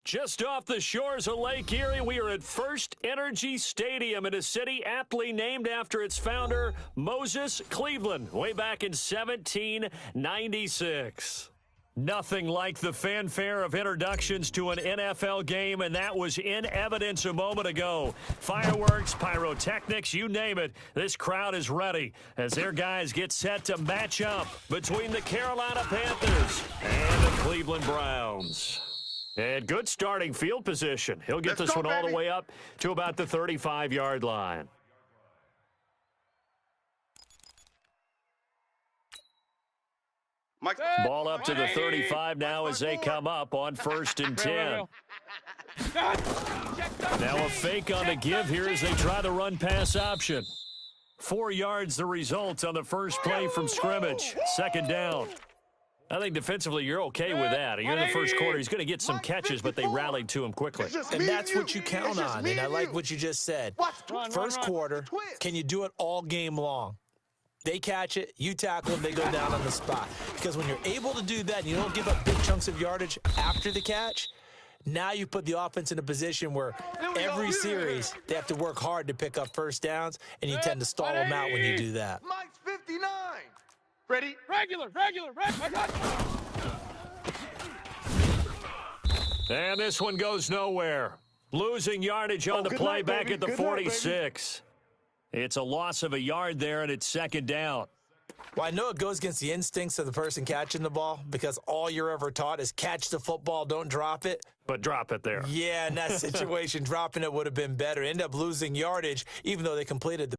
Just off the shores of Lake Erie, we are at First Energy Stadium in a city aptly named after its founder, Moses Cleveland, way back in 1796. Nothing like the fanfare of introductions to an NFL game, and that was in evidence a moment ago. Fireworks, pyrotechnics, you name it. This crowd is ready as their guys get set to match up between the Carolina Panthers and the Cleveland Browns. And good starting field position. He'll get this one all the way up to about the 35-yard line. Ball up to the 35 now as they come up on 1st and 10. Now a fake on the give here as they try the run-pass option. 4 yards the result on the first play from scrimmage. 2nd down. I think defensively you're okay with that. You're in the first quarter. He's going to get some catches, but they rallied to him quickly. And that's what you count on, and I like what you just said. First quarter, can you do it all game long? They catch it, you tackle them, they go down on the spot. Because when you're able to do that and you don't give up big chunks of yardage after the catch, now you put the offense in a position where every series they have to work hard to pick up first downs, and you tend to stall them out when you do that. Mike's 59. Ready? Regular. And this one goes nowhere. Losing yardage on the play back at the 46. It's a loss of a yard there, and it's 2nd down. Well, I know it goes against the instincts of the person catching the ball because all you're ever taught is catch the football, don't drop it. But drop it there. Yeah, in that situation, dropping it would have been better. End up losing yardage, even though they completed the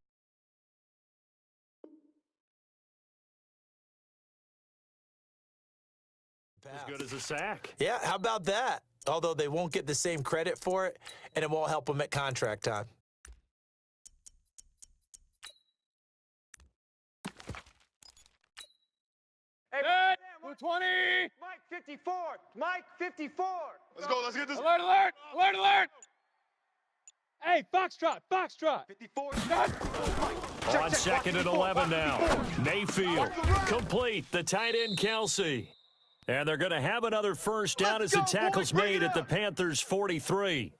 as good as a sack. Yeah, how about that? Although they won't get the same credit for it, and it won't help them at contract time. Hey, 20. Mike 54. Mike 54. Let's go. Let's get this. Alert. Hey, Foxtrot. 54. On 2nd and 11 now. Mayfield complete. The tight end, Kelsey. And they're going to have another first down as the tackle's made at the Panthers' 43.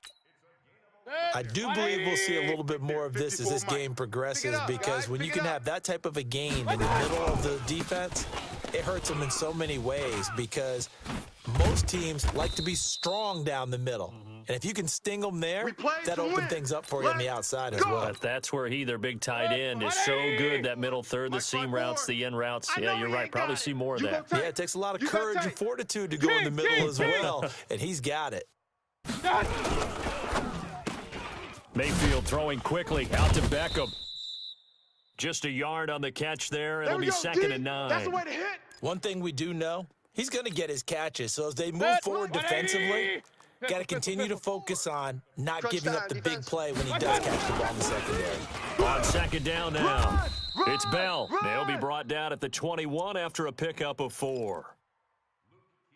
I do believe we'll see a little bit more of this as this game progresses because when you can have that type of a gain in the middle of the defense, it hurts them in so many ways because most teams like to be strong down the middle. And if you can sting them there, that opens things up for you on the outside as well. But that's where their big tight end, is so good, that middle third, the seam routes, the in routes. Yeah, you're right. Probably see more of that. Yeah, it takes a lot of courage and fortitude to go in the middle as well, and he's got it. Mayfield throwing quickly out to Beckham. Just a yard on the catch there. It'll be 2nd and 9. That's the way to hit. One thing we do know, he's going to get his catches. So as they move forward defensively, got to continue to focus on not giving up the big play when he does catch the ball in the secondary. On 2nd down now, it's Bell. They'll be brought down at the 21 after a pickup of 4.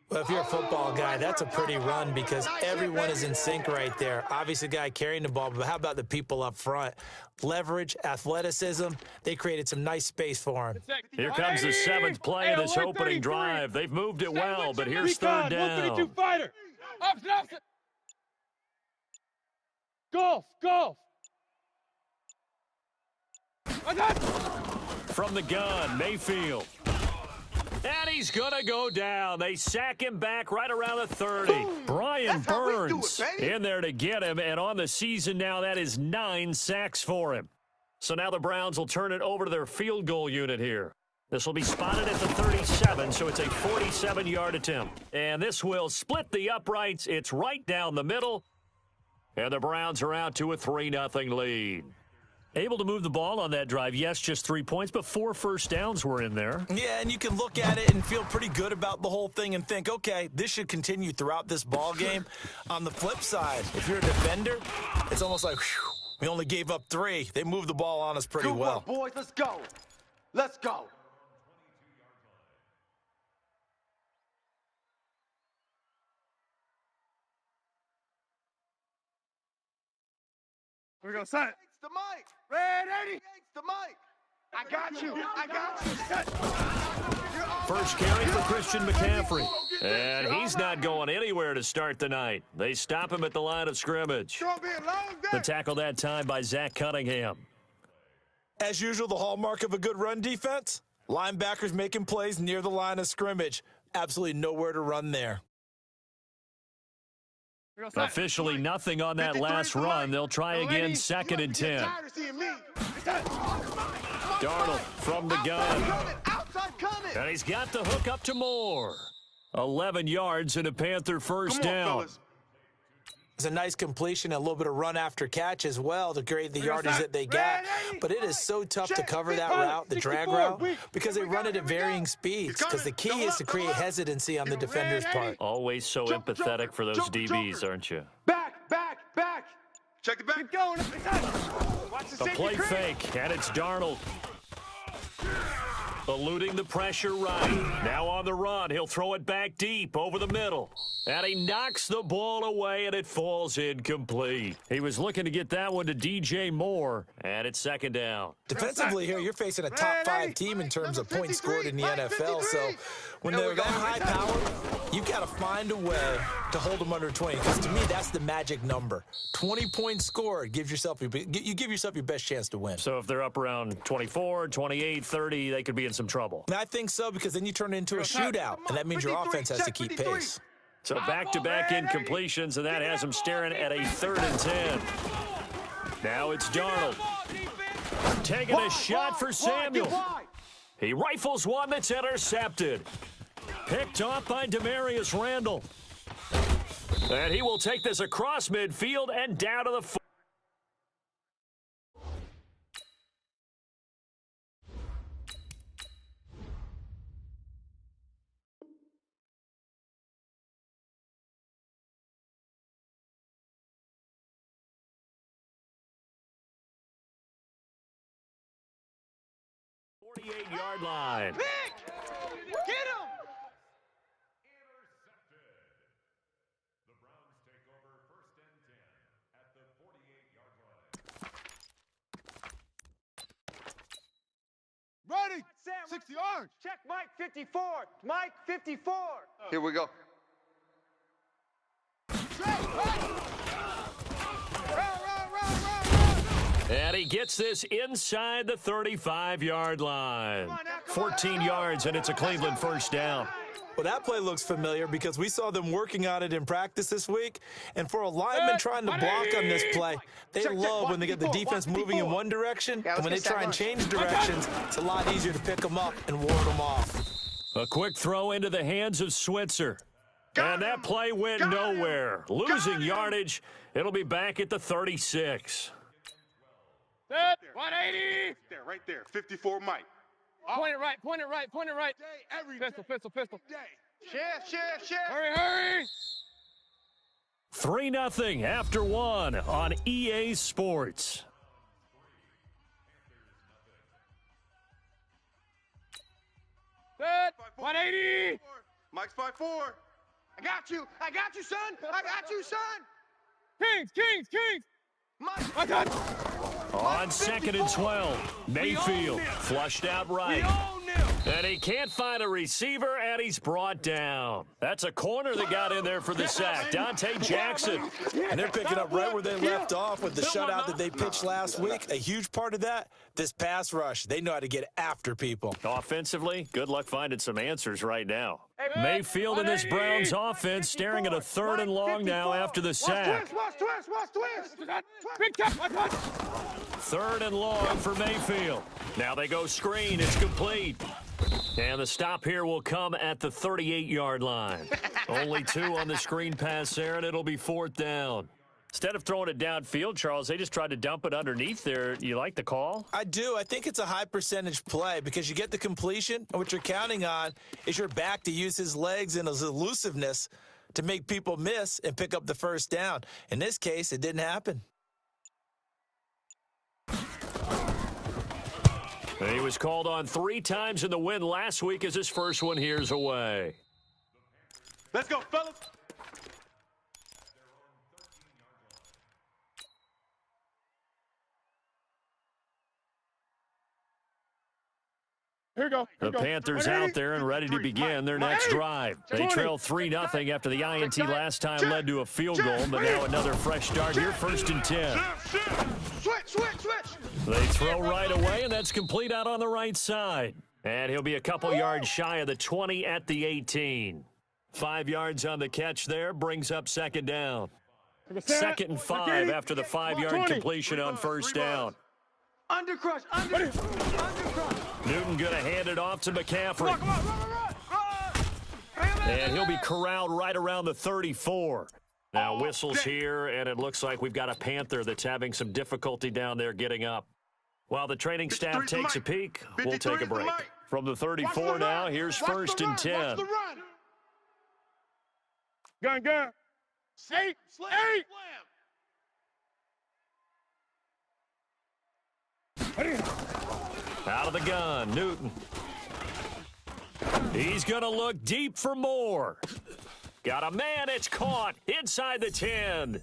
Well, if you're a football guy, that's a pretty run because everyone is in sync right there. Obviously, the guy carrying the ball, but how about the people up front? Leverage, athleticism, they created some nice space for him. Here comes the 7th play of this opening drive. They've moved it well, but here's 3rd down. 132 fighter. Opposite. Golf. From the gun, Mayfield. And he's going to go down. They sack him back right around the 30. Brian Burns in there to get him. And on the season now, that is 9 sacks for him. So now the Browns will turn it over to their field goal unit here. This will be spotted at the 37, so it's a 47-yard attempt. And this will split the uprights. It's right down the middle. And the Browns are out to a 3-0 lead. Able to move the ball on that drive. Yes, just 3 points, but 4 first downs were in there. Yeah, and you can look at it and feel pretty good about the whole thing and think, okay, this should continue throughout this ball game. On the flip side, if you're a defender, it's almost like, whew, we only gave up 3. They moved the ball on us pretty well. Good work, boys. Let's go. We're going to set it. The mic. Ready? The mic. I got you. First carry for Christian McCaffrey. And he's not going anywhere to start the night. They stop him at the line of scrimmage. The tackle that time by Zach Cunningham. As usual, the hallmark of a good run defense, linebackers making plays near the line of scrimmage. Absolutely nowhere to run there. Officially nothing on that last run. They'll try again, 2nd and 10. Darnold from the gun. And he's got the hook up to Moore. 11 yards and a Panther first down. It's a nice completion, a little bit of run after catch as well to create the yardage that they got. But it is so tough to cover that route, the drag route, because they run it at varying speeds. Because the key is to create hesitancy on the defender's part. Always so empathetic for those DBs, aren't you? Back. Check it back. Keep going. A play fake, and it's Darnold. Eluding the pressure right. Now on the run, he'll throw it back deep over the middle. And he knocks the ball away, and it falls incomplete. He was looking to get that one to DJ Moore, and it's 2nd down. Defensively here, you're facing a top 5 team in terms of points scored in the NFL. So when they're that high powered, you've got to find a way to hold them under 20. Because to me, that's the magic number. 20 points scored gives yourself you give yourself your best chance to win. So if they're up around 24, 28, 30, they could be in some trouble. And I think so, because then you turn it into a shootout, and that means your offense has to keep pace. So back-to-back incompletions, and that has him staring at a 3rd and 10. Now it's Darnold. Taking a shot for Samuel. He rifles one that's intercepted. Picked off by Demarius Randall. And he will take this across midfield and down to the 4. Yard line. Get him! The Browns take over 1st and 10 at the 48-yard line. Ready? 60 yards. Check Mike 54. Mike 54. Here we go. And he gets this inside the 35-yard line. 14 yards, and it's a Cleveland first down. Well, that play looks familiar because we saw them working on it in practice this week. And for a lineman trying to block on this play, they love when they get the defense moving in one direction. And when they try and change directions, it's a lot easier to pick them up and ward them off. A quick throw into the hands of Switzer. And that play went nowhere. Losing yardage. It'll be back at the 36. 180. There, right there. 54 Mike. Point it right. Pistol. Shift. Hurry. 3-0 after 1 on EA Sports. Set. 180. Mike's 5-4. I got you, son. Kings. Mike. I got On 2nd and 12, Mayfield flushed out right. And he can't find a receiver, and he's brought down. That's a corner that got in there for the sack. Dante Jackson. And they're picking up right where they left off with the shutout that they pitched last week. A huge part of that, this pass rush. They know how to get after people. Offensively, good luck finding some answers right now. Mayfield and this Browns offense staring at a 3rd and long now after the sack. Watch twist. big tap. 3rd and long for Mayfield. Now they go screen. It's complete. And the stop here will come at the 38-yard line. Only 2 on the screen pass there, and it'll be 4th down. Instead of throwing it downfield, Charles, they just tried to dump it underneath there. You like the call? I do. I think it's a high percentage play because you get the completion, and what you're counting on is your back to use his legs and his elusiveness to make people miss and pick up the first down. In this case, it didn't happen. He was called on 3 times in the win last week as his first one here's away. Let's go, fellas. Here we go. The Panthers out there and ready to begin their next drive. They trail 3-0 after the INT last time led to a field goal, but now another fresh start here, 1st and 10. They throw right away, and that's complete out on the right side. And he'll be a couple yards shy of the 20 at the 18. 5 yards on the catch there, brings up 2nd down. 2nd and 5 after the 5-yard completion on 1st down. Undercrush. Newton going to hand it off to McCaffrey. And he'll be corralled right around the 34. Now whistles here, and it looks like we've got a Panther that's having some difficulty down there getting up. While the training staff takes a peek, we'll take a break. From the 34 now, here's 1st and 10. Gun. Eight. Out of the gun, Newton. He's going to look deep for more. Got a man, it's caught inside the 10.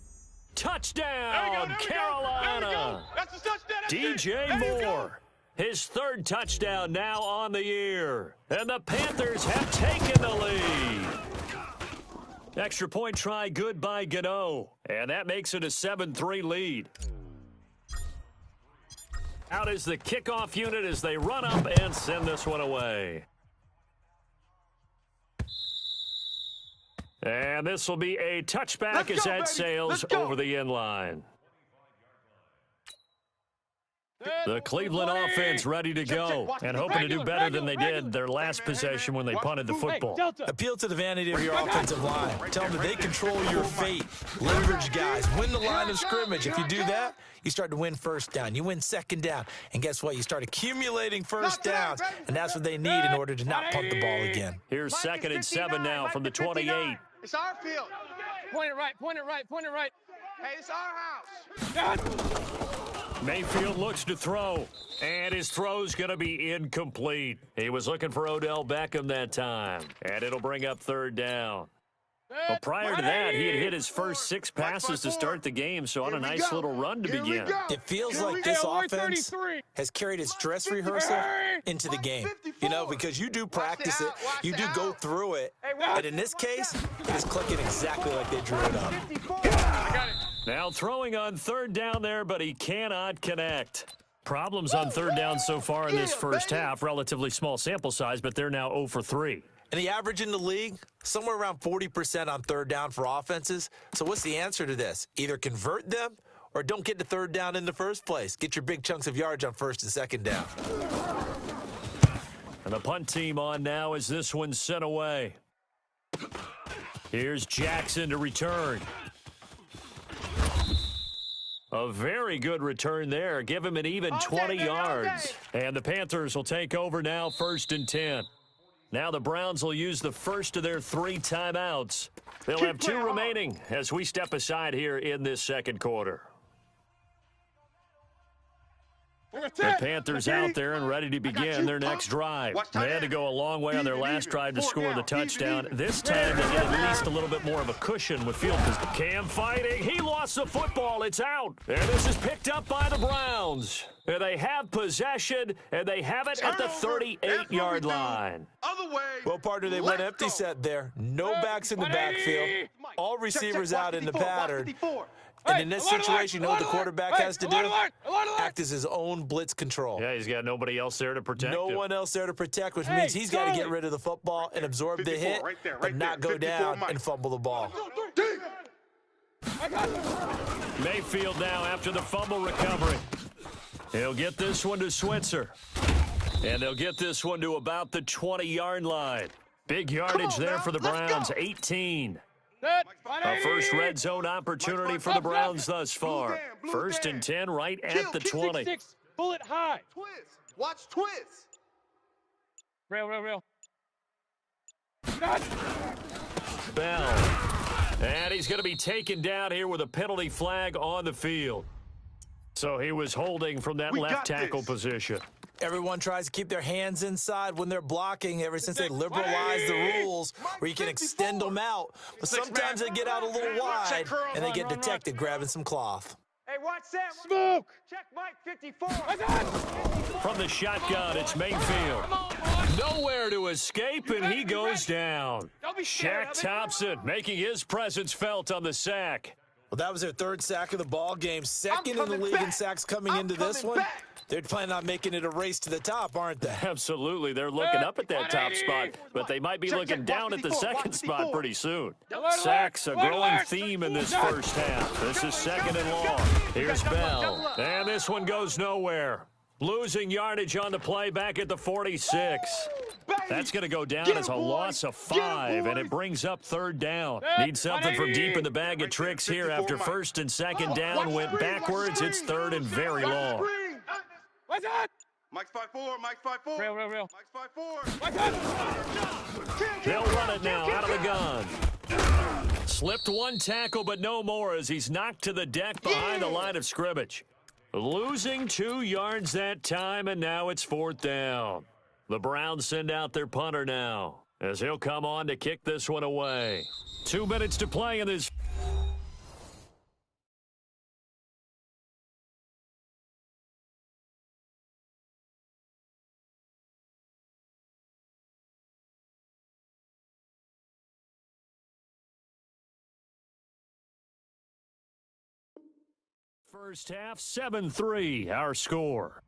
Touchdown, Carolina. That's the touchdown. DJ Moore, his 3rd touchdown now on the year. And the Panthers have taken the lead. Extra point try good by Gano. And that makes it a 7-3 lead. Out is the kickoff unit as they run up and send this one away. And this will be a touchback as that sails over the end line. The Cleveland offense ready to go and hoping to do better than they did their last possession when they punted the football. Appeal to the vanity of your offensive line. Tell them that they control your fate. Leverage guys. Win the line of scrimmage. If you do that, you start to win 1st down. You win 2nd down. And guess what? You start accumulating 1st downs. And that's what they need in order to not punt the ball again. Here's 2nd and 7 now from the 28. It's our field. Point it right. Hey, it's our house. Mayfield looks to throw, and his throw's going to be incomplete. He was looking for Odell Beckham that time, and it'll bring up 3rd down. Well, prior to that, he had hit his first 6 passes to start the game, so on a nice little run to begin. It feels like this offense has carried its dress rehearsal into the game. You know, because you do practice it, you do go through it, and in this case, it is clicking exactly like they drew it up. Now throwing on 3rd down there, but he cannot connect. Problems on 3rd down so far in this first half. Relatively small sample size, but they're now 0 for 3. And the average in the league, somewhere around 40% on 3rd down for offenses. So what's the answer to this? Either convert them or don't get to 3rd down in the first place. Get your big chunks of yards on 1st and 2nd down. And the punt team on now as this one's sent away. Here's Jackson to return. A very good return there. Give him an even 20 yards. And the Panthers will take over now, 1st and 10. Now the Browns will use the first of their 3 timeouts. They'll have 2 remaining as we step aside here in this 2nd quarter. The Panthers out there and ready to begin their next drive. They had to go a long way on their last drive to score the touchdown. This time they get at least a little bit more of a cushion with field position. Cam fighting. He lost the football. It's out. And this is picked up by the Browns. And they have possession, and they have it at the 38-yard line. Well, partner, they went empty set there. No backs in the backfield. All receivers out in the pattern. And in this situation, you know what the quarterback has to do? Act as his own blitz control. Yeah, he's got nobody else there to protect him. No one else there to protect, which means he's got to get rid of the football and absorb the hit, but not go down and fumble the ball. Mayfield now after the fumble recovery. He'll get this one to Switzer. And they'll get this one to about the 20-yard line. Big yardage there for the Browns, 18. A first red zone opportunity for the Browns thus far. 1st and 10 right at the 20. Pull it high. Twist. Watch twist. Rail. Bell. And he's going to be taken down here with a penalty flag on the field. So he was holding from that left tackle position. Everyone tries to keep their hands inside when they're blocking ever since they liberalized the rules where you can extend them out. But sometimes they get out a little wide and they get detected grabbing some cloth. Hey, watch that. Smoke. Check Mike 54. From the shotgun, it's Mayfield. Nowhere to escape, and he goes down. Shaq Thompson making his presence felt on the sack. Well, that was their third sack of the ball game. Second in the league in sacks coming into this one. They're planning on making it a race to the top, aren't they? Absolutely. They're looking up at that top spot, but they might be looking down at the second spot pretty soon. Sacks, a growing theme in this first half. This is second and long. Here's Bell. And this one goes nowhere. Losing yardage on the play back at the 46. That's going to go down as a loss of 5, and it brings up third down. Need something from deep in the bag of tricks here after first and second down went backwards. It's third and very long. What's that? Mike's 5-4, Mike's 5-4. Real. Mike's 5-4. What's that? They'll run it now out of the gun. Slipped one tackle, but no more as he's knocked to the deck behind the line of scrimmage. Losing 2 yards that time, and now it's fourth down. The Browns send out their punter now as he'll come on to kick this one away. 2 minutes to play in this. First half, 7-3, our score.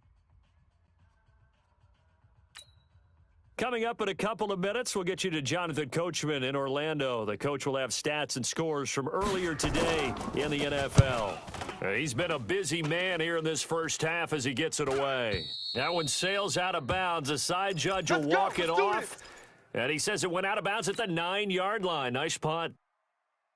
Coming up in a couple of minutes, we'll get you to Jonathan Coachman in Orlando. The coach will have stats and scores from earlier today in the NFL. He's been a busy man here in this first half as he gets it away. That one sails out of bounds. A side judge will walk it off. And he says it went out of bounds at the 9-yard line. Nice punt.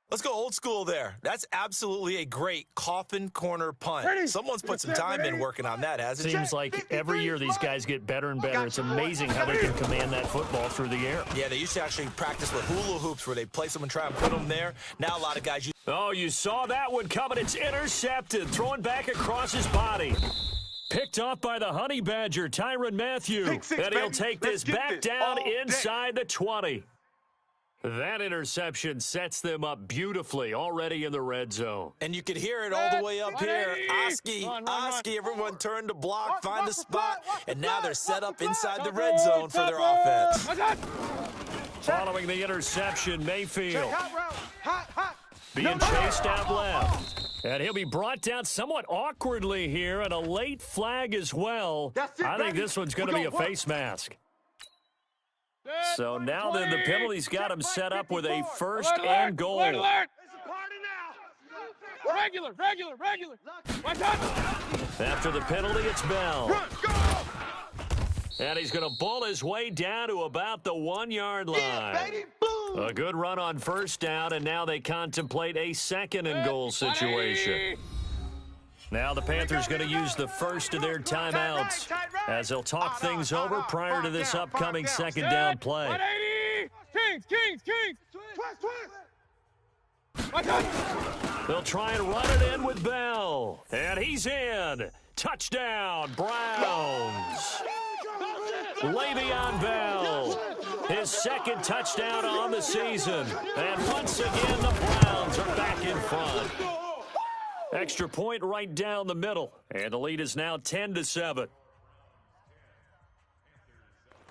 Let's go old school there. That's absolutely a great coffin corner punt. Someone's put some time in working on that, hasn't it? Seems like every year these guys get better and better. It's amazing how they can command that football through the air. Yeah, they used to actually practice with hula hoops where they place them and try and put them there. Now a lot of guys use... Oh, you saw that one coming. It's intercepted. Throwing back across his body. Picked off by the Honey Badger, Tyrann Mathieu. And he'll take this back down inside the 20. That interception sets them up beautifully already in the red zone. And you could hear it all the way up here. Oski, everyone turned to block, find the spot, and now they're set up inside the red zone for their offense. Following the interception, Mayfield being chased out left. And he'll be brought down somewhat awkwardly here, and a late flag as well. I think this one's going to be a face mask. So now then the penalty's got him set up with a first and goal. Regular. After the penalty, it's Bell. And he's going to bull his way down to about the 1-yard line. A good run on first down, and now they contemplate a second and goal situation. Now the Panthers going to use the first of their timeouts as they'll talk things over prior to this upcoming second down play. 180. Kings. They'll try and run it in with Bell. And he's in. Touchdown, Browns. Le'Veon Bell, his second touchdown on the season. And once again, the Browns are back in front. Extra point right down the middle. And the lead is now 10-7.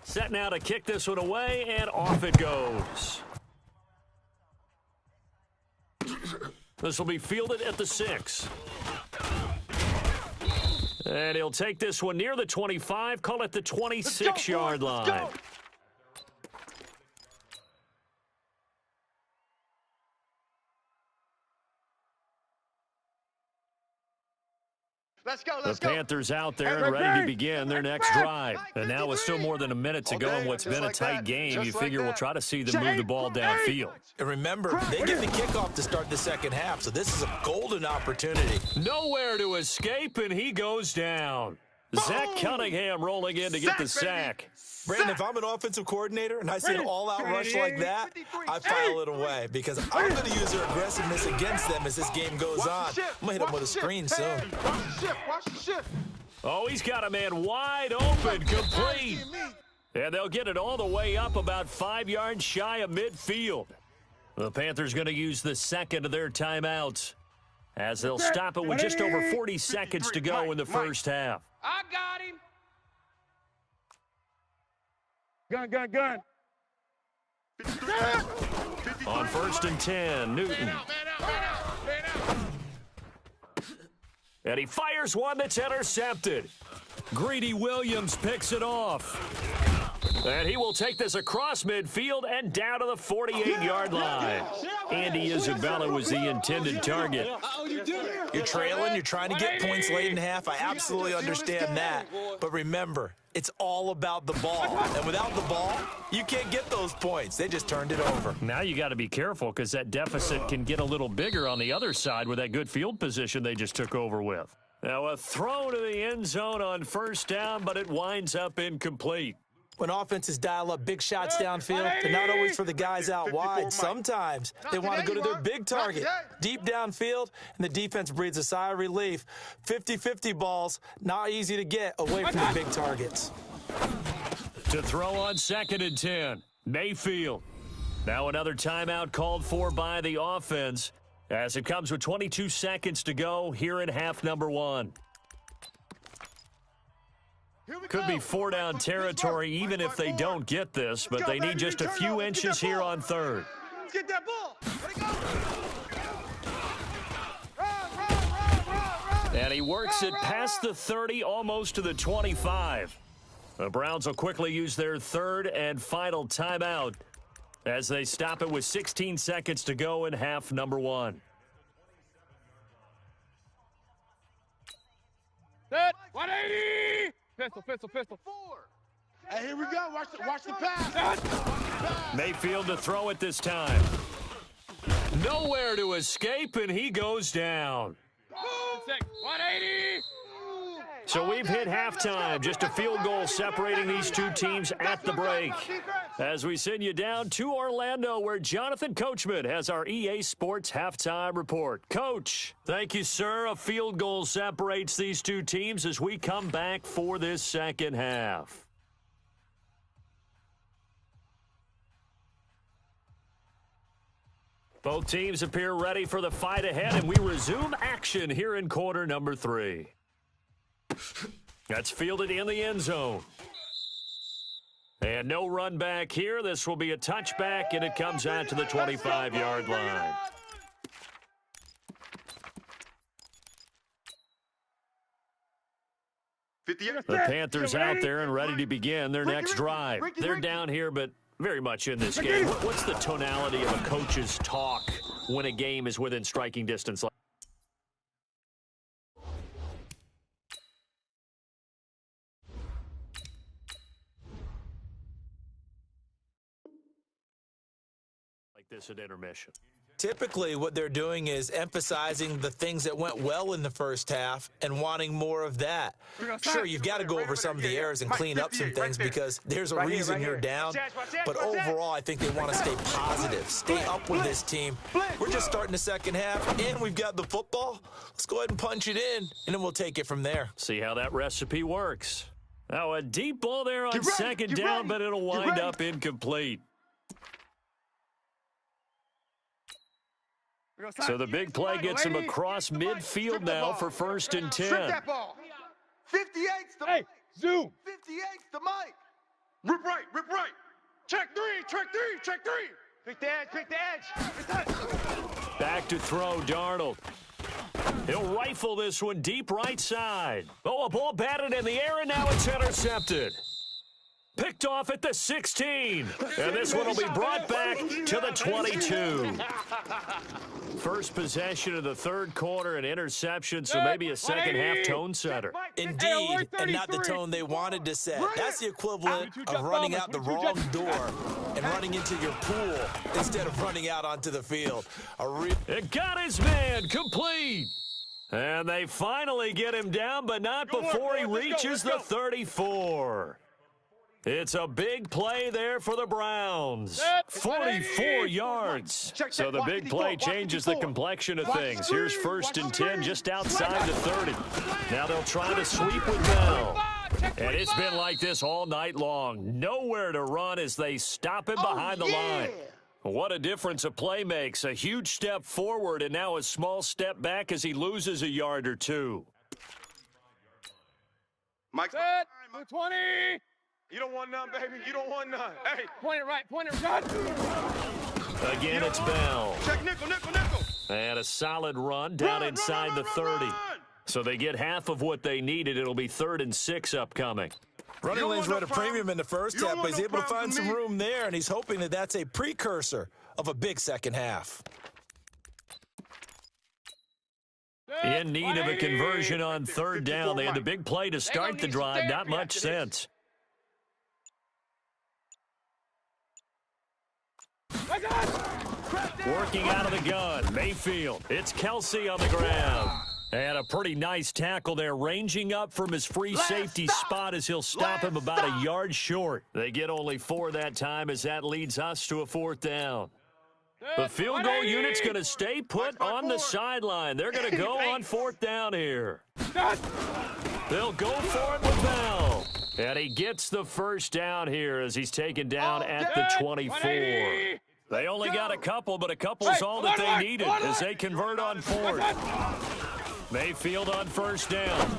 Set now to kick this one away, and off it goes. This will be fielded at the 6. And he'll take this one near the 25, call it the 26-yard line. Let's go. The Panthers out there and ready to begin their next drive. And now with still more than a minute to go in what's been a tight game, you figure we'll try to see them move the ball downfield. And remember, they get the kickoff to start the second half, so this is a golden opportunity. Nowhere to escape, and he goes down. Zach Cunningham rolling in to get the sack. Brandon, if I'm an offensive coordinator and I see an all-out rush like that, I file it away because I'm going to use their aggressiveness against them as this game goes on. I'm going to hit them with a screen soon. Watch the shift. Oh, he's got a man wide open, complete. And they'll get it all the way up about 5 yards shy of midfield. The Panthers going to use the second of their timeouts. as they'll stop it with just over 40 seconds to go in the first half. I got him. Gun, gun, gun. On 1st and 10, Newton. Man out, man out, man out, man out. And he fires one that's intercepted. Greedy Williams picks it off. And he will take this across midfield and down to the 48-yard line. Andy Isabella was the intended target. You're trailing. You're trying to get points late in half. I absolutely understand that. But remember, it's all about the ball. And without the ball, you can't get those points. They just turned it over. Now you got to be careful because that deficit can get a little bigger on the other side with that good field position they just took over with. Now a throw to the end zone on 1st down, but it winds up incomplete. When offenses dial up big shots downfield, they're not always for the guys out wide. Sometimes they want to go to their big target, deep downfield, and the defense breathes a sigh of relief. 50-50 balls, not easy to get away from the big targets. To throw on 2nd and 10, Mayfield. Now another timeout called for by the offense as it comes with 22 seconds to go here in half number 1. Could be 4-down territory even if they don't get this, but they need just a few inches here on 3rd. Let's get that ball. Let it go. And he works it past the 30, almost to the 25. The Browns will quickly use their 3rd and final timeout as they stop it with 16 seconds to go in half number 1. Set. 180. Pistol, pistol, pistol. Hey, here we go. Watch the pass. Mayfield to throw it this time. Nowhere to escape, and he goes down. 180. So we've hit halftime, just a field goal separating these two teams at the break. As we send you down to Orlando, where Jonathan Coachman has our EA Sports halftime report. Coach, thank you, sir. A field goal separates these two teams as we come back for this second half. Both teams appear ready for the fight ahead, and we resume action here in quarter number 3. That's fielded in the end zone. And no run back here. This will be a touchback, and it comes out to the 25-yard line. The Panthers out there and ready to begin their next drive. They're down here, but very much in this game. What's the tonality of a coach's talk when a game is within striking distance? This at intermission. Typically, what they're doing is emphasizing the things that went well in the first half and wanting more of that. Sure, you've got to go over some of the errors and clean up some things because there's a reason you're down. But overall, I think they want to stay positive, stay up with this team. We're just starting the second half, and we've got the football. Let's go ahead and punch it in, and then we'll take it from there. See how that recipe works. Now, a deep ball there on 2nd down, but it'll wind up incomplete. So the big play gets him across midfield now for 1st and 10. Strip that ball. 58's the Hey, zoom. 58's the mic. Rip right, rip right. Check 3, check 3, check 3. Pick the edge, pick the edge. Back to throw, Darnold. He'll rifle this one deep right side. Oh, a ball batted in the air, and now it's intercepted. Picked off at the 16. And this one will be brought back to the 22. First possession of the 3rd quarter, an interception, so maybe a second half tone setter. Indeed, and not the tone they wanted to set. That's the equivalent of running out the wrong door and running into your pool instead of running out onto the field. It got his man complete. And they finally get him down, but not before he reaches the 34. It's a big play there for the Browns. 44 yards. So the big play changes the complexion of things. Here's 1st and 10 just outside the 30. Now they'll try to sweep with Bell. And it's been like this all night long. Nowhere to run as they stop him behind the line. What a difference a play makes. A huge step forward and now a small step back as he loses a yard or two. Mike, Set. 20. you don't want none, baby. You don't want none. Hey, Point it right. Point it right. Again, it's Bell. check nickel, nickel, nickel. And a solid run down inside the 30. So they get half of what they needed. It'll be 3rd and 6 upcoming. Running lanes were at a premium in the first half, but he's able to find some me. room there, and he's hoping that that's a precursor of a big second half. In need of a conversion on 3rd down. They had the big play to start the drive. Not much sense. Working out of the gun, Mayfield. It's Kelsey on the ground. And a pretty nice tackle there, ranging up from his free safety spot as he'll stop him about a yard short. They get only 4 that time as that leads us to a 4th down. The field goal unit's going to stay put on the sideline. They're going to go on 4th down here. They'll go for it with Bell. And he gets the first down here as he's taken down at the 24. They only got a couple, but a couple's all that they needed as they convert on 4th. Mayfield on 1st down.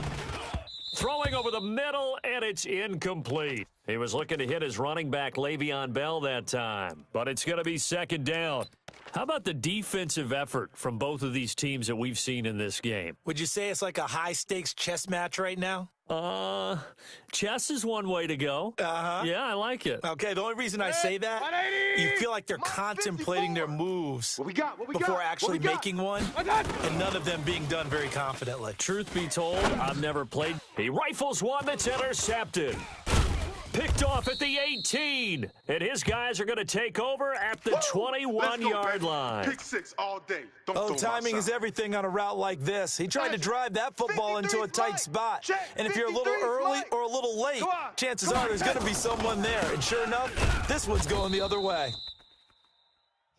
Throwing over the middle, and it's incomplete. He was looking to hit his running back, Le'Veon Bell, that time. But it's going to be 2nd down. How about the defensive effort from both of these teams that we've seen in this game? Would you say it's like a high-stakes chess match right now? Chess is one way to go. Yeah, I like it. Okay, the only reason I say that, you feel like they're contemplating their moves before actually making one, and none of them being done very confidently. Truth be told, I've never played. He rifles one that's intercepted. Picked off at the 18. And his guys are going to take over at the 21-yard line. Pick 6 all day. Timing is everything on a route like this. He tried to drive that football into a tight spot. And if you're a little early or a little late, chances are there's going to be someone there. And sure enough, this one's going the other way.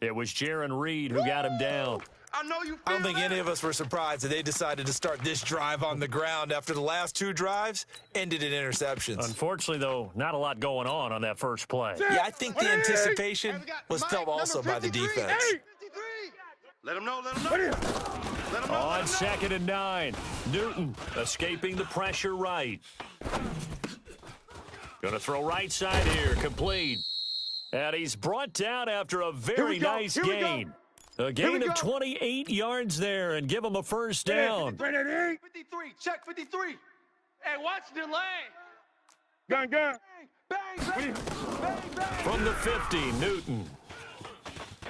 It was Jaron Reed who got him down. I don't think any of us were surprised that they decided to start this drive on the ground after the last 2 drives ended in interceptions. Unfortunately, though, not a lot going on that first play. Yeah, I think the anticipation was felt also by the defense. Let him know, let him know. Let him know. On 2nd and 9, Newton escaping the pressure right. Going to throw right side here, complete. And he's brought down after a very nice gain. A gain of 28 yards there and give him a 1st down. 53, check 53. Hey, watch the lane. Gun. Bang, bang, bang, bang. From the 50, Newton.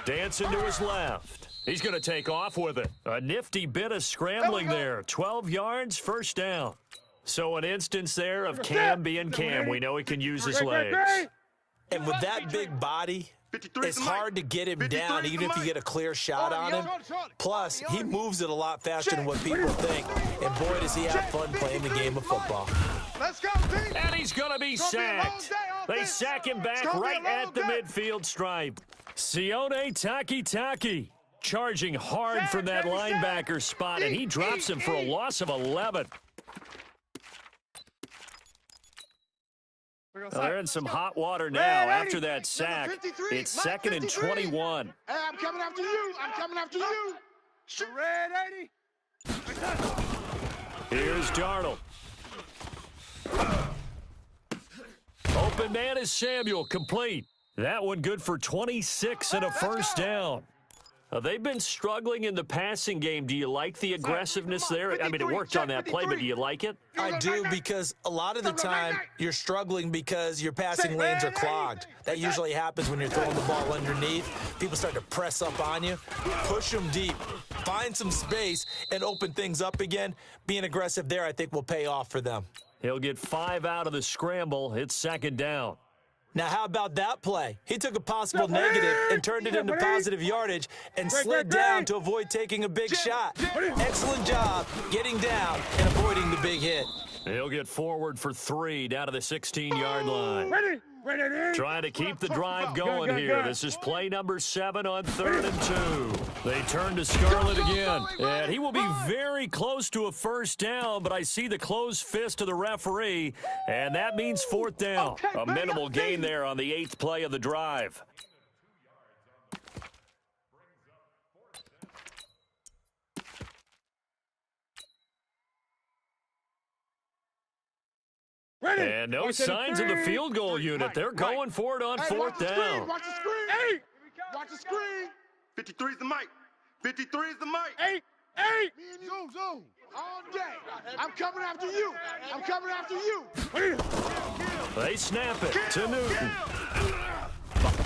Dancing to his left. He's going to take off with it. A nifty bit of scrambling there. 12 yards, 1st down. So an instance there of Cam being Cam. We know he can use his legs. And with that big body, it's hard to get him down, even if you get a clear shot on him. Plus, he moves it a lot faster than what people think. And boy, does he have fun playing the game of football. Let's go, Pete. And he's going to be sacked. They sack him back right at the midfield stripe. Sione Takitaki charging hard from that linebacker spot, and he drops him for a loss of 11. They're in some hot water now after that sack. It's 2nd and 21. Hey, I'm coming after you. I'm coming after you. Red 80. Here's Darnold. Open man is Samuel, complete. That one good for 26 and a 1st down. They've been struggling in the passing game. Do you like the aggressiveness there? I mean, it worked on that play, but do you like it? I do, because a lot of the time you're struggling because your passing lanes are clogged. That usually happens when you're throwing the ball underneath. People start to press up on you. Push them deep. Find some space and open things up again. Being aggressive there, I think, will pay off for them. He'll get 5 out of the scramble. It's 2nd down. Now, how about that play? He took a possible negative and turned it into positive yardage and slid down to avoid taking a big shot. Excellent job getting down and avoiding the big hit. He'll get forward for 3 down to the 16-yard line. Trying to keep the drive going here. This is play number 7 on 3rd and 2. They turn to Scarlett again. And he will be very close to a 1st down, but I see the closed fist of the referee, and that means 4th down. A minimal gain there on the 8th play of the drive. And no signs of the field goal unit. They're going for it on fourth down. Watch the screen. Eight. Watch the screen. 53 is the mic. 53 is the mic. Eight. Me and you. Zoom. All day. I'm coming after you. I'm coming after you. They snap it to Newton.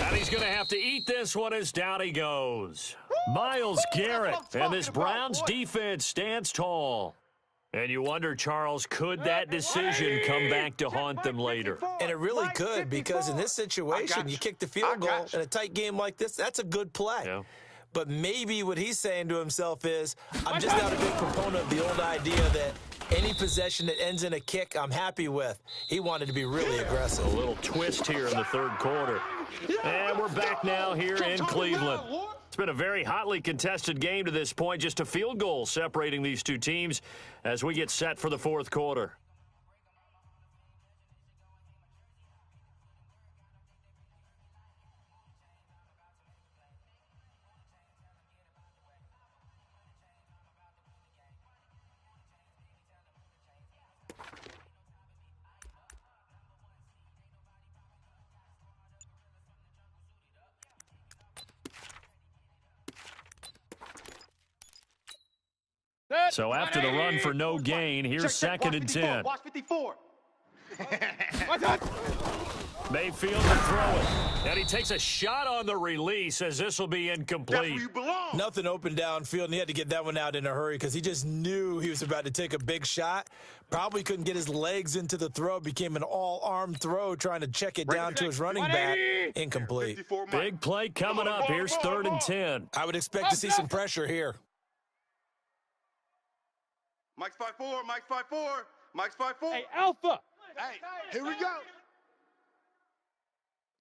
And he's going to have to eat this one as down he goes. Miles Garrett, and this Browns defense stands tall. And you wonder, Charles, could that decision come back to haunt them later? And it really could, because in this situation, you kick the field goal in a tight game like this, that's a good play. Yeah. But maybe what he's saying to himself is, I'm just not a big proponent of the old idea that any possession that ends in a kick, I'm happy with. He wanted to be really aggressive. A little twist here in the third quarter. And we're back now here in Cleveland. It's been a very hotly contested game to this point. Just a field goal separating these two teams as we get set for the fourth quarter. So after the run for no gain, here's second and 10. Watch 54. Mayfield to throw it. And he takes a shot on the release as this will be That's incomplete. where you belong. Nothing open downfield, and he had to get that one out in a hurry because he just knew he was about to take a big shot. Probably couldn't get his legs into the throw. Became an all-arm throw trying to check it down to his running back. Incomplete. 54 mic. Big play coming up. Here's third and 10. I would expect to see some pressure here. Mike's 5-4. Mike's 5-4. Mike's 5-4. Hey, Alpha. Hey, here we go.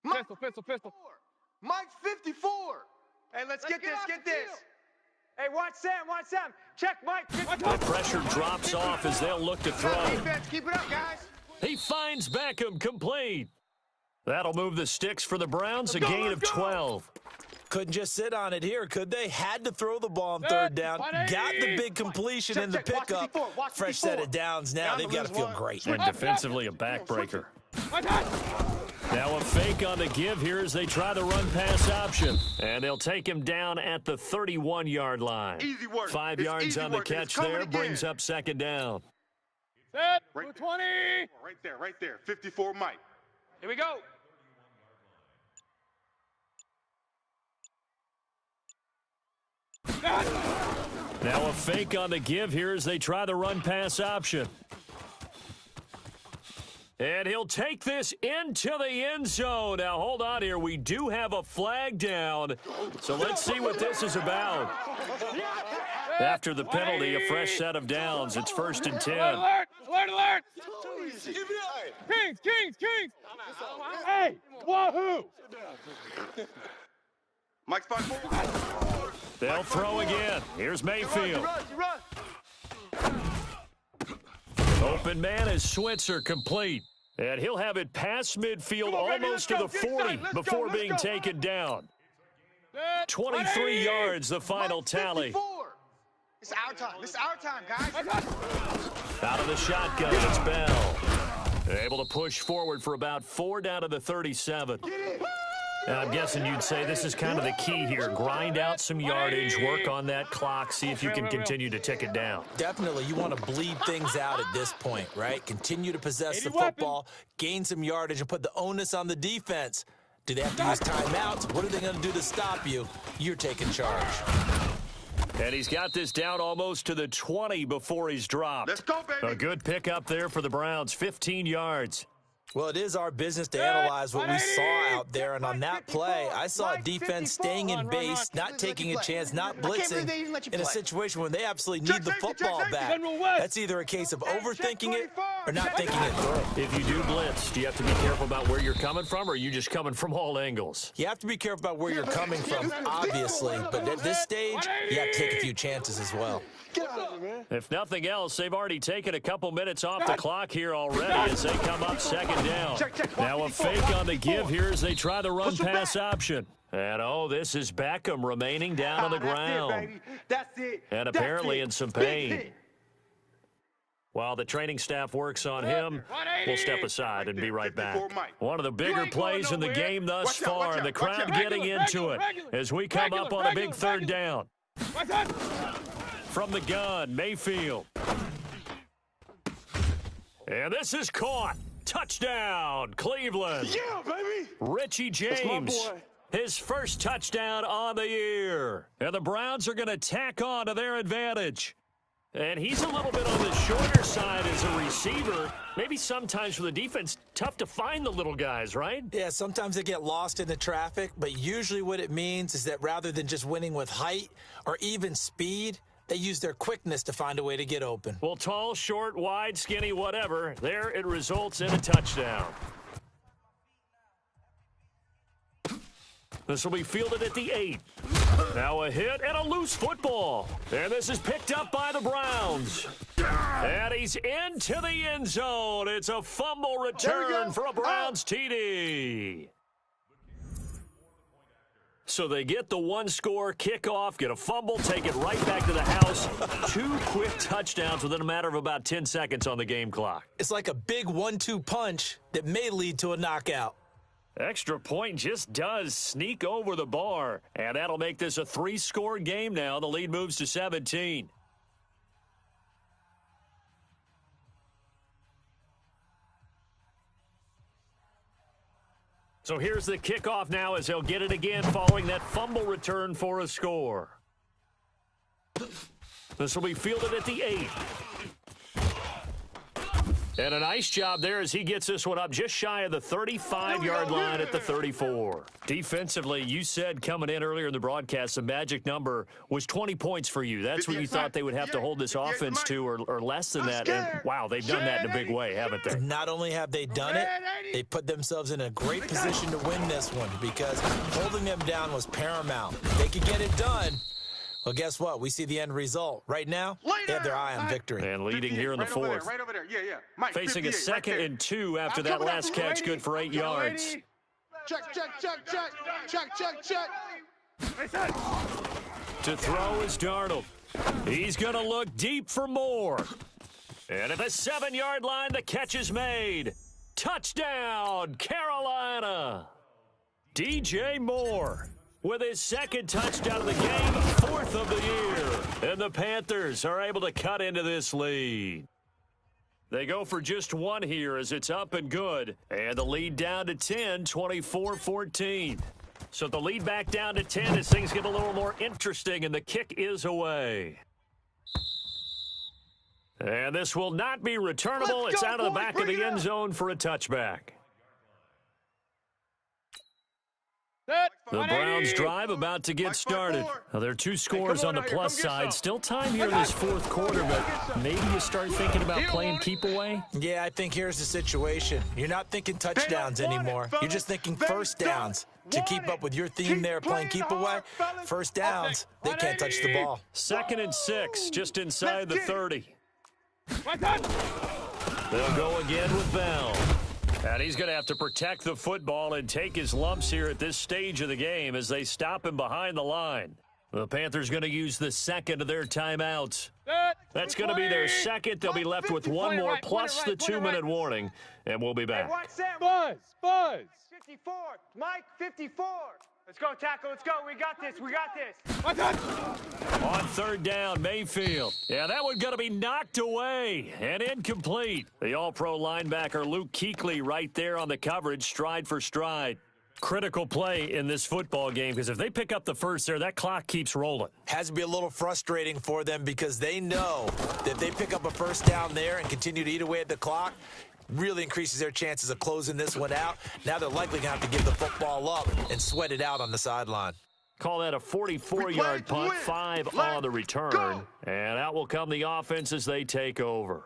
Pistol. Mike's 54. Hey, let's get this. Hey, watch Sam. Check Mike. The pressure drops off as they'll look to throw. Defense, keep it up, guys. He finds Beckham complete. That'll move the sticks for the Browns, a gain of 12. Couldn't just sit on it here, could they? Had to throw the ball on third down. Got the big completion in the pickup. Fresh set of downs now. They've got to feel great. And defensively, a backbreaker. Now a fake on the give here as they try the run-pass option. And they'll take him down at the 31-yard line. Easy work. 5 It's yards easy on the work, and it's catch there, coming again. brings up second down. Set. Right 20. Right there. 54 Mike. Here we go. Now a fake on the give here as they try the run-pass option. And he'll take this into the end zone. Now, hold on here. We do have a flag down. So let's see what this is about. After the penalty, a fresh set of downs. It's first and 10. Alert. Kings. Hey, wahoo. Mike's 5-4. They'll throw again. Here's Mayfield. Open man is Switzer, complete. And he'll have it past midfield almost to the 40 before being taken down. 23 yards, the final tally. It's our time, guys. Out of the shotgun, it's Bell. Able to push forward for about 4 down to the 37. And I'm guessing you'd say this is kind of the key here. Grind out some yardage, work on that clock, see if you can continue to tick it down. Definitely, you want to bleed things out at this point, right? Continue to possess the football, gain some yardage, and put the onus on the defense. Do they have to use timeouts? What are they going to do to stop you? You're taking charge. And he's got this down almost to the 20 before he's dropped. Let's go, baby. A good pickup there for the Browns, 15 yards. Well, it is our business to analyze what we saw out there, and on that play, I saw a defense staying in base, not taking a chance, not blitzing in a situation when they absolutely need the football back. That's either a case of overthinking it or not thinking it through. If you do blitz, do you have to be careful about where you're coming from, or are you just coming from all angles? You have to be careful about where you're coming from, obviously, but at this stage, you have to take a few chances as well. Get out of here, man. If nothing else, they've already taken a couple minutes off the clock here already as they come up second down. Now a fake on the give here as they try the run-pass option. And, oh, this is Beckham remaining down on the ground. That's it. And apparently in some pain. While the training staff works on him, we'll step aside and be right back. One of the bigger plays in the game thus far, and the crowd getting into it as we come up on a big third down. From the gun, Mayfield. And this is caught. Touchdown, Cleveland. Yeah, baby. Richie James, his first touchdown on the year. And the Browns are going to tack on to their advantage. And he's a little bit on the shorter side as a receiver. Maybe sometimes for the defense, tough to find the little guys, right? Yeah, sometimes they get lost in the traffic, but usually what it means is that rather than just winning with height or even speed, they use their quickness to find a way to get open. Well, tall, short, wide, skinny, whatever, there it results in a touchdown. This will be fielded at the 8. Now a hit and a loose football. And this is picked up by the Browns. And he's into the end zone. It's a fumble return for a Browns TD. So they get the one-score kickoff, get a fumble, take it right back to the house. 2 quick touchdowns within a matter of about 10 seconds on the game clock. It's like a big 1-2 punch that may lead to a knockout. Extra point just does sneak over the bar, and that'll make this a 3-score game now. The lead moves to 17. So here's the kickoff now as they'll get it again following that fumble return for a score. This will be fielded at the 8. And a nice job there as he gets this one up just shy of the 35-yard line at the 34. Defensively, you said coming in earlier in the broadcast, the magic number was 20 points for you. That's what you thought they would have to hold this offense to or less than that. And, wow, they've done that in a big way, haven't they? Not only have they done it, they put themselves in a great position to win this one because holding them down was paramount. If they could get it done, well, guess what? We see the end result. Right now, they have their eye on victory. And leading here in the fourth. Right over there. Yeah. Mike, facing a 2nd and 2 after that last catch, good for 8 yards. Check. To throw is Darnold. He's going to look deep for more. And at the 7-yard line, the catch is made. Touchdown, Carolina. DJ Moore with his 2nd touchdown of the game, 4th of the year. And the Panthers are able to cut into this lead. They go for just one here as it's up and good. And the lead down to 10, 24-14. So the lead back down to 10 as things get a little more interesting, and the kick is away. And this will not be returnable. It's out of the back of the end zone for a touchback. The Browns drive about to get started. Now, there are 2 scores on the plus side. Still time here in this 4th quarter, but maybe you start thinking about playing keep away? Yeah, I think here's the situation. You're not thinking touchdowns anymore. You're just thinking first downs. To keep up with your theme there, playing keep away, first downs, they can't touch the ball. 2nd and 6, just inside the 30. They'll go again with Bell. And he's going to have to protect the football and take his lumps here at this stage of the game as they stop him behind the line. The Panthers going to use the 2nd of their timeouts. That's going to be their 2nd. They'll be left with one more plus the 2-minute warning, and we'll be back. Buzz! 54. Mike, 54. Let's go, tackle. Let's go. We got this. On 3rd down, Mayfield. Yeah, that one going to be knocked away and incomplete. The all-pro linebacker Luke Kuechly right there on the coverage, stride for stride. Critical play in this football game because if they pick up the first there, that clock keeps rolling. Has to be a little frustrating for them because they know that if they pick up a first down there and continue to eat away at the clock, really increases their chances of closing this one out. Now they're likely going to have to give the football up and sweat it out on the sideline. Call that a 44-yard punt, 5 on the return. And out will come the offense as they take over.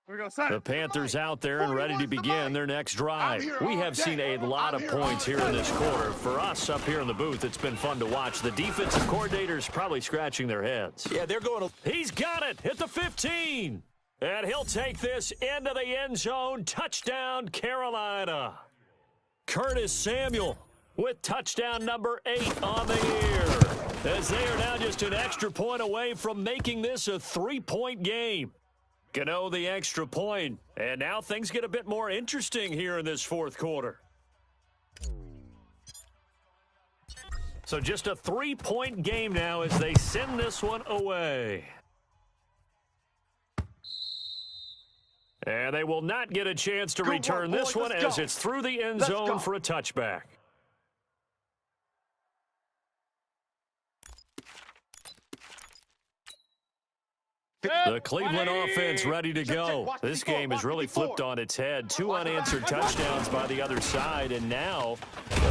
The Panthers out there and ready to begin their next drive. We have seen a lot of points here in this quarter. For us up here in the booth, it's been fun to watch. The defensive coordinators probably scratching their heads. Yeah, they're going to... He's got it at the 15. And he'll take this into the end zone. Touchdown, Carolina. Curtis Samuel with touchdown number 8 on the year. as they are now just an extra point away from making this a 3-point game. Gano the extra point, and now things get a bit more interesting here in this fourth quarter. So just a 3-point game now as they send this one away. And they will not get a chance to return this one as it's through the end zone for a touchback. The Cleveland offense ready to go. This game has really flipped on its head. 2 unanswered touchdowns by the other side, and now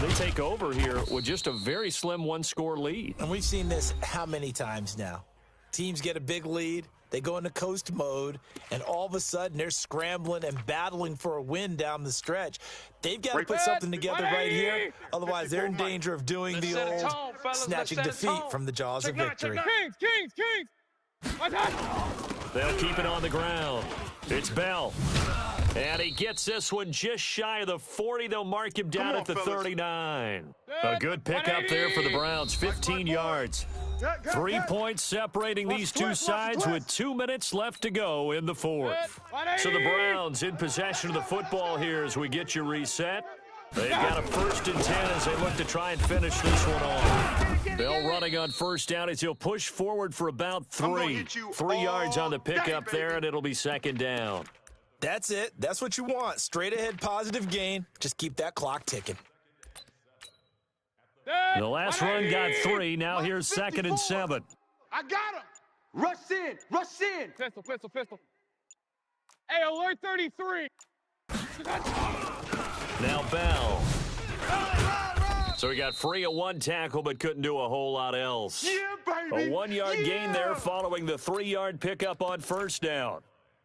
they take over here with just a very slim 1-score lead. And we've seen this how many times now? Teams get a big lead, they go into coast mode, and all of a sudden they're scrambling and battling for a win down the stretch. They've got to put something together right here, otherwise they're in danger of doing the old snatching defeat from the jaws of victory. Kings! They'll keep it on the ground. It's Bell. And he gets this one just shy of the 40. They'll mark him down at the 39. A good pickup there for the Browns, 15 yards. 3 points separating these two sides with 2 minutes left to go in the fourth. So the Browns in possession of the football here as we get you reset. They've got a 1st and 10 as they look to try and finish this one off. Bell running on 1st down as he'll push forward for about 3. 3 yards on the pickup there, and it'll be 2nd down. That's it. That's what you want. Straight ahead, positive gain. Just keep that clock ticking. The last run got 3. Now here's 2nd and 7. I got him. Rush in. Pistol. Hey, alert 33. Now Bell. So he got free of 1 tackle but couldn't do a whole lot else. Yeah, baby. A 1-yard gain there following the 3-yard pickup on 1st down.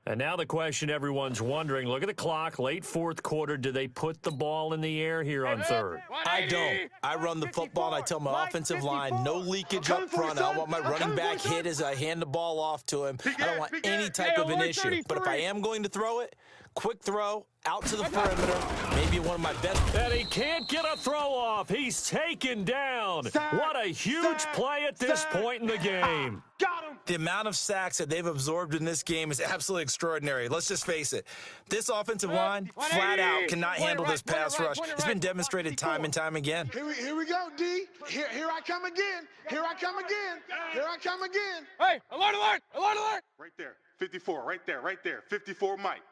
And now the question everyone's wondering, look at the clock, late fourth quarter, do they put the ball in the air here on 3rd? I don't. I run the football, and I tell my offensive line, no leakage up front. I don't want my running back hit as I hand the ball off to him. I don't want any type of an issue. But if I am going to throw it, quick throw, out to the perimeter, maybe one of my best. And he can't get a throw off. He's taken down. What a huge play at this point in the game. Got him. The amount of sacks that they've absorbed in this game is absolutely extraordinary. Let's just face it. This offensive line, flat out, cannot handle this pass rush. It's been demonstrated time and time again. Here we go, D. Here I come again. Here I come again. Hey, alert! Right there. 54, right there. 54, Mike.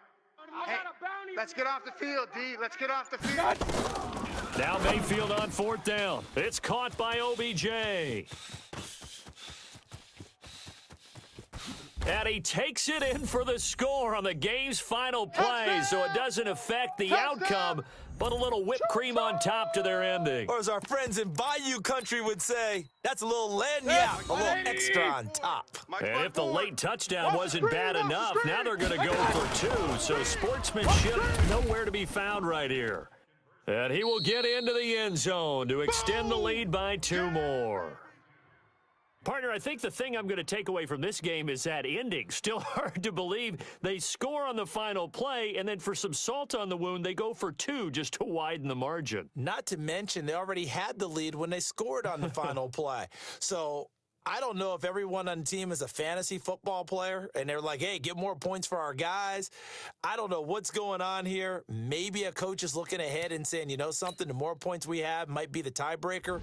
Hey, let's get off the field, D. Let's get off the field. Now Mayfield on 4th down. It's caught by OBJ. And he takes it in for the score on the game's final play, so it doesn't affect the outcome, but a little whipped cream on top to their ending. Or as our friends in Bayou Country would say, that's a little lanyard, a little extra on top. And if the late touchdown wasn't bad enough, now they're going to go for 2, so sportsmanship nowhere to be found right here. And he will get into the end zone to extend the lead by 2 more. Partner, I think the thing I'm going to take away from this game is that ending. Still hard to believe they score on the final play, and then for some salt on the wound, they go for 2 just to widen the margin. Not to mention, they already had the lead when they scored on the final play. So I don't know if everyone on the team is a fantasy football player, and they're like, hey, get more points for our guys. I don't know what's going on here. Maybe a coach is looking ahead and saying, you know something, the more points we have might be the tiebreaker.